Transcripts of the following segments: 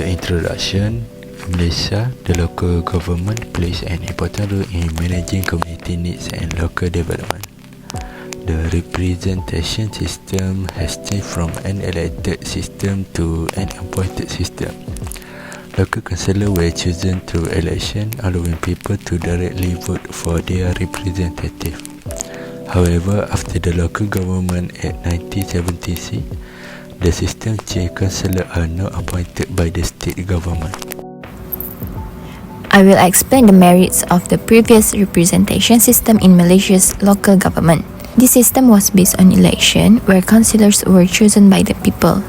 the introduction, Malaysia, the local government plays an important role in managing community needs and local development. The representation system has changed from an elected system to an appointed system. Local councillors were chosen through election, allowing people to directly vote for their representative. However, after the local government Act 1976, the system changed. Councillors are now appointed by the state government. I will explain the merits of the previous representation system in Malaysia's local government. This system was based on election, where councillors were chosen by the people.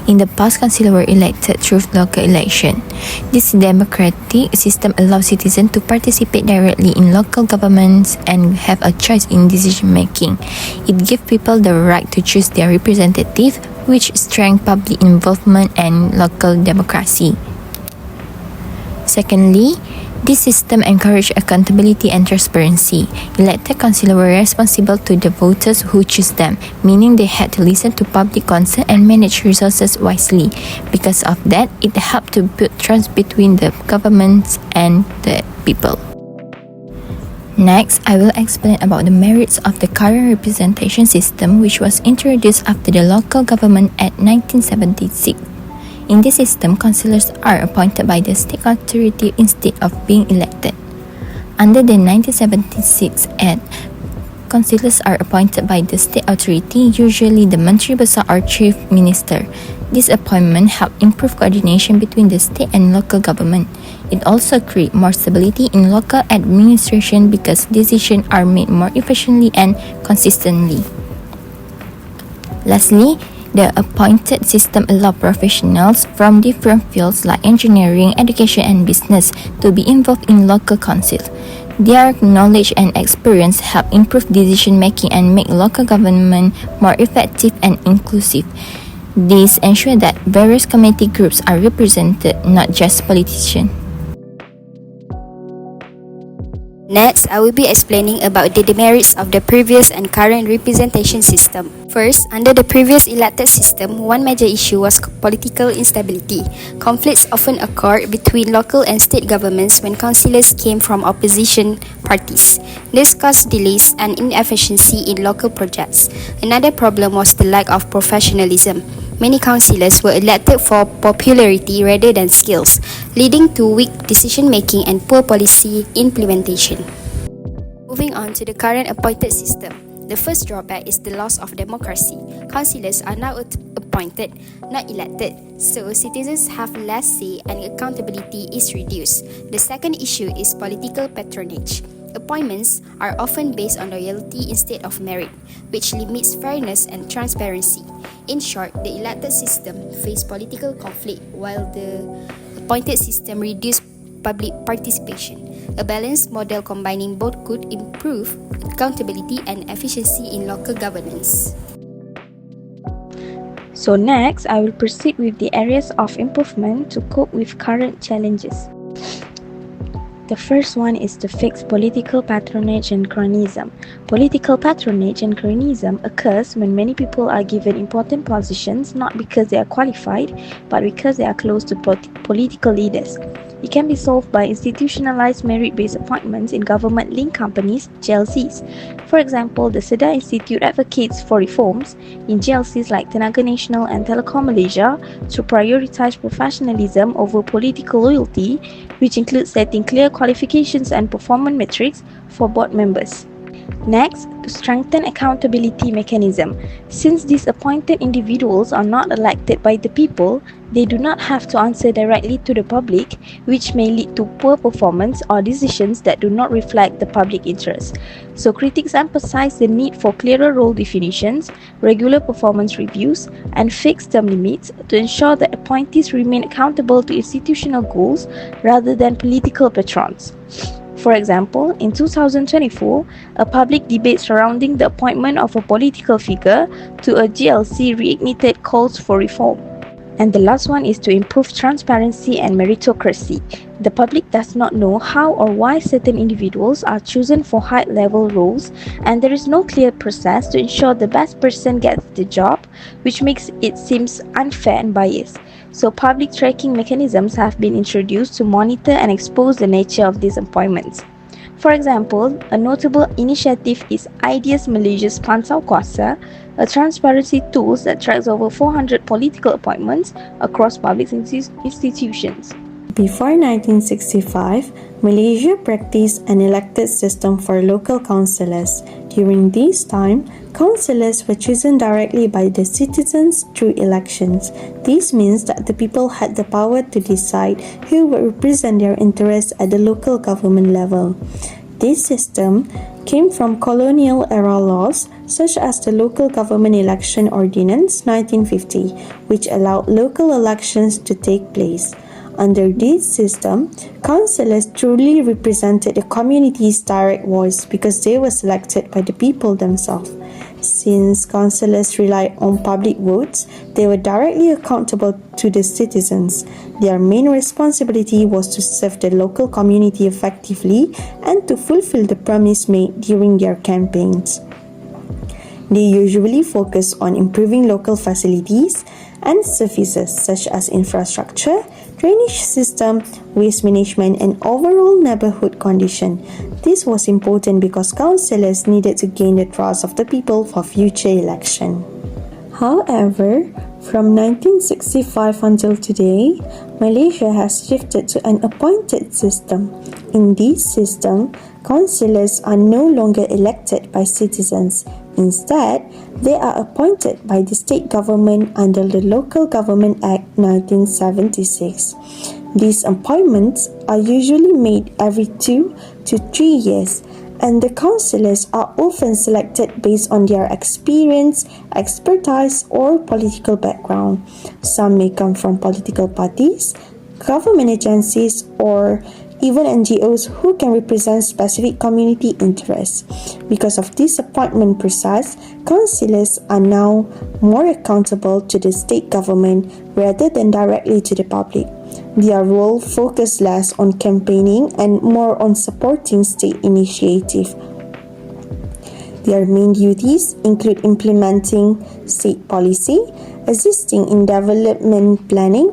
In the past, councillors were elected through local election. This democratic system allows citizens to participate directly in local governments and have a choice in decision making. It gives people the right to choose their representative, which strengthens public involvement and local democracy. Secondly, this system encouraged accountability and transparency. Elected councillors were responsible to the voters who choose them, meaning they had to listen to public concern and manage resources wisely. Because of that, it helped to build trust between the governments and the people. Next, I will explain about the merits of the current representation system, which was introduced after the Local Government Act 1976. In this system, councillors are appointed by the state authority instead of being elected. Under the 1976 Act, councillors are appointed by the state authority, usually the Menteri Besar or Chief Minister. This appointment helps improve coordination between the state and local government. It also creates more stability in local administration because decisions are made more efficiently and consistently. Lastly, the appointed system allows professionals from different fields like engineering, education, and business to be involved in local council. Their knowledge and experience help improve decision making and make local government more effective and inclusive. This ensures that various community groups are represented, not just politicians. Next, I will be explaining about the demerits of the previous and current representation system. First, under the previous elected system, one major issue was political instability. Conflicts often occurred between local and state governments when councillors came from opposition parties. This caused delays and inefficiency in local projects. Another problem was the lack of professionalism. Many councillors were elected for popularity rather than skills, leading to weak decision-making and poor policy implementation. Moving on to the current appointed system. The first drawback is the loss of democracy. Councillors are now appointed, not elected, so citizens have less say and accountability is reduced. The second issue is political patronage. Appointments are often based on loyalty instead of merit, which limits fairness and transparency. In short, the elected system faced political conflict while the appointed system reduced public participation. A balanced model combining both could improve accountability and efficiency in local governance. So next, I will proceed with the areas of improvement to cope with current challenges. The first one is to fix political patronage and cronyism. Political patronage and cronyism occurs when many people are given important positions not because they are qualified, but because they are close to political leaders. It can be solved by institutionalized merit-based appointments in government-linked companies, GLCs. For example, the SYAIDA Institute advocates for reforms in GLCs like Tenaga Nasional and Telekom Malaysia to prioritize professionalism over political loyalty, which includes setting clear qualifications and performance metrics for board members. Next, to strengthen accountability mechanism. Since these appointed individuals are not elected by the people, they do not have to answer directly to the public, which may lead to poor performance or decisions that do not reflect the public interest. So critics emphasize the need for clearer role definitions, regular performance reviews, and fixed term limits to ensure that appointees remain accountable to institutional goals rather than political patrons. For example, in 2024, a public debate surrounding the appointment of a political figure to a GLC reignited calls for reform. And the last one is to improve transparency and meritocracy. The public does not know how or why certain individuals are chosen for high-level roles, and there is no clear process to ensure the best person gets the job, which makes it seem unfair and biased. So public tracking mechanisms have been introduced to monitor and expose the nature of these appointments. For example, a notable initiative is IDEA's Malaysia's Pantau Kuasa, a transparency tool that tracks over 400 political appointments across public institutions. Before 1965, Malaysia practiced an elected system for local councillors. During this time, councillors were chosen directly by the citizens through elections. This means that the people had the power to decide who would represent their interests at the local government level. This system came from colonial era laws such as the Local Government Election Ordinance 1950, which allowed local elections to take place. Under this system, councillors truly represented the community's direct voice because they were selected by the people themselves. Since councillors relied on public votes, they were directly accountable to the citizens. Their main responsibility was to serve the local community effectively and to fulfill the promise made during their campaigns. They usually focus on improving local facilities and services such as infrastructure, drainage system, waste management, and overall neighborhood condition. This was important because councillors needed to gain the trust of the people for future election. However, from 1965 until today, Malaysia has shifted to an appointed system. In this system, councillors are no longer elected by citizens. Instead, they are appointed by the state government under the Local Government Act 1976. These appointments are usually made every 2 to 3 years, and the councillors are often selected based on their experience, expertise, or political background. Some may come from political parties, government agencies, or even NGOs who can represent specific community interests. Because of this appointment process, councillors are now more accountable to the state government rather than directly to the public. Their role focuses less on campaigning and more on supporting state initiatives. Their main duties include implementing state policy, assisting in development planning,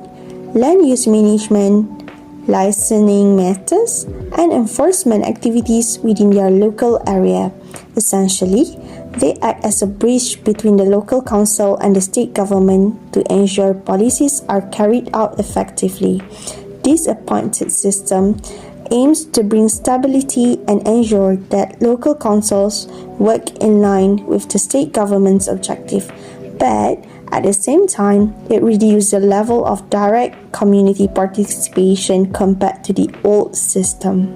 land use management, licensing matters, and enforcement activities within their local area. Essentially, they act as a bridge between the local council and the state government to ensure policies are carried out effectively. This appointed system aims to bring stability and ensure that local councils work in line with the state government's objective, but at the same time, it reduced the level of direct community participation compared to the old system.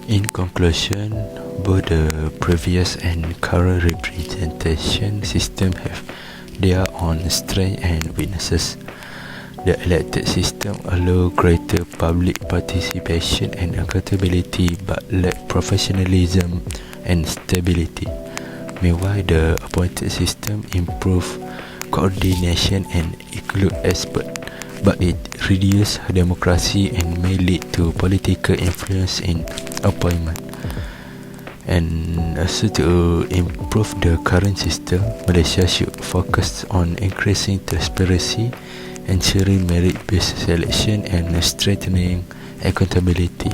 In conclusion, both the previous and current representation system have their own strengths and weaknesses. The elected system allows greater public participation and accountability but lack professionalism and stability. Meanwhile, the appointed system improves coordination and include experts, but it reduces democracy and may lead to political influence in appointment. And also to improve the current system, Malaysia should focus on increasing transparency, ensuring merit-based selection, and strengthening accountability.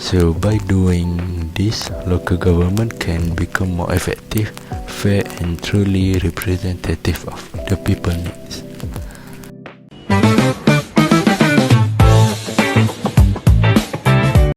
So by doing this, local government can become more effective, fair, and truly representative of the people's needs.